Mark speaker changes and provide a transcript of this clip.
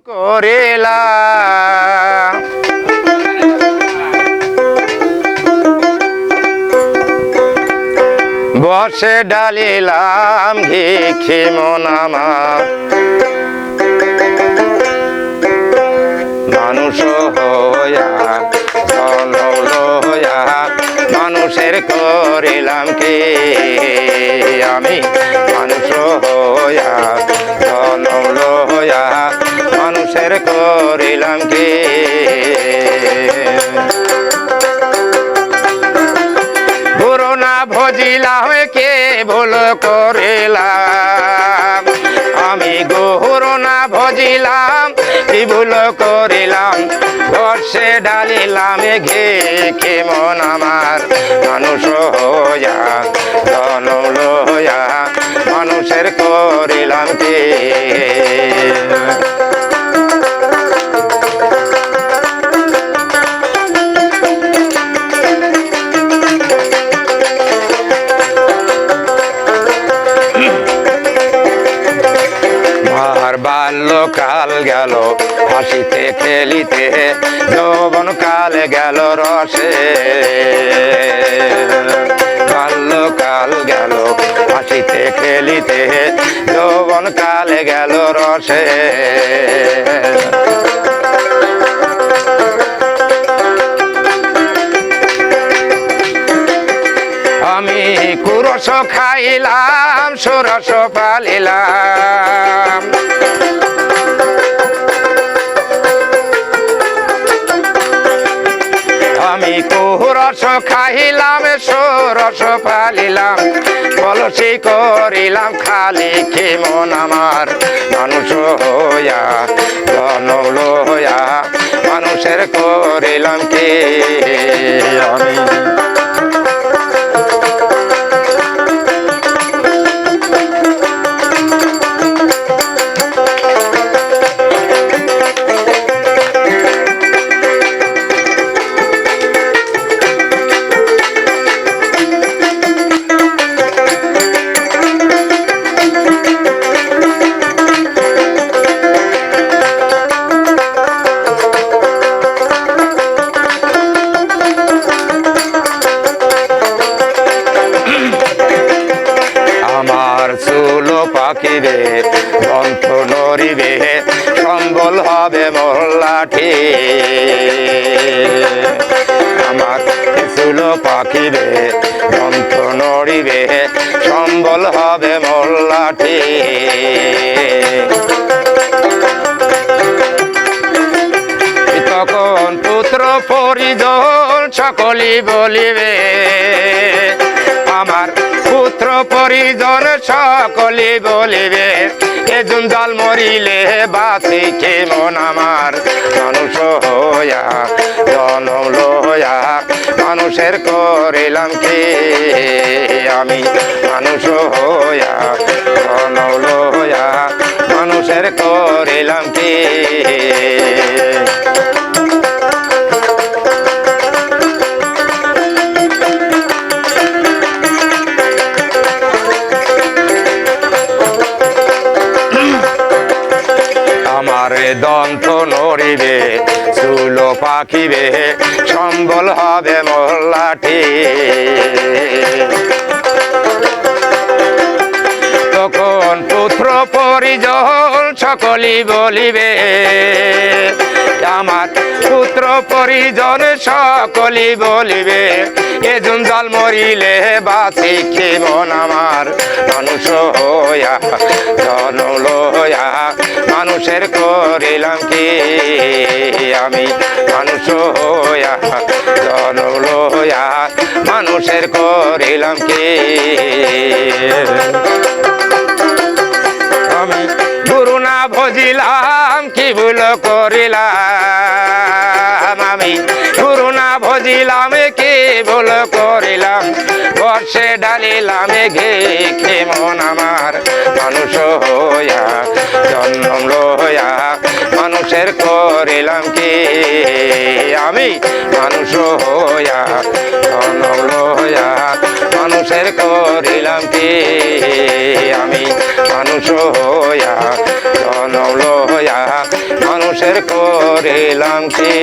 Speaker 1: করেলা বসে ডালিলাম ঘি মনামা মানুষ হইয়া জনম লইয়া মানুষের করিলাম কি আমি মানুষ হইয়া জনম লইয়া মানুষের করিলাম কি বুড়ো না ভজিলাম কে ভুল করিলাম আমি গৌর না ভজিলাম কি ভুল করিলাম বর্ষে ডালিলাম ঘে মন আমার মানুষ হইয়া জনম লইয়া মানুষের করিলাম কি বাল্যকাল গেল হাসিতে খেলিতে যৌবন কাল গেল রসে বাল্যকাল গেল হাসিতে খেলিতে যৌবন কাল গেল রসে আমি কুরস খাইলাম সুরস পালিলাম আমি কুরস খাইলাম সুরস পালিলাম কলসি করিলাম খালি কি মন আমার মানুষ হইয়া জনম লইয়া মানুষের করিলাম কি আমি পাখিবে গ্রন্থ নড়িবে সম্বল হবে মোল্লাঠি আমার চুল পাখিবে গ্রন্থ নড়িবে সম্বল হবে মোল্লাঠি তখন পুত্র পরিজন সকলি বলিবে আমার পুত্র পরিজন সকলে বলিবে এ জঞ্জাল মরিলে বাঁচি কে মন আমার মানুষ হইয়া জনম লইয়া মানুষের করিলাম কি আমি মানুষ হইয়া জনম লইয়া মানুষের করিলাম কি দন্ত নড়িবে চুল পাখিবে সম্বল হবে মোল্লাঠি তখন পুত্র পরিজন সকলি বলিবে আমার পুত্র পরিজন সকলি বলিবে এ জঞ্জাল মরিলে বাঁচি কি মন আমার মানুষ হইয়া জনম লইয়া মানুষের করিলাম কি আমি মানুষ হইয়া জনম লইয়া মানুষের করিলাম কি আমি গুরু না ভজিলাম কি ভুল করিলাম আমি গুরু না ভজিলাম কি ভুল করিলাম বর্ষে ডালিলাম ঘে মন আমার মানুষ হইয়া জন্ম লইয়া মানুষের করিলাম কি আমি মানুষ হইয়া জন্ম লইয়া মানুষের করিলাম কি আমি মানুষ হইয়া জনম লইয়া মানুষের করিলাম কি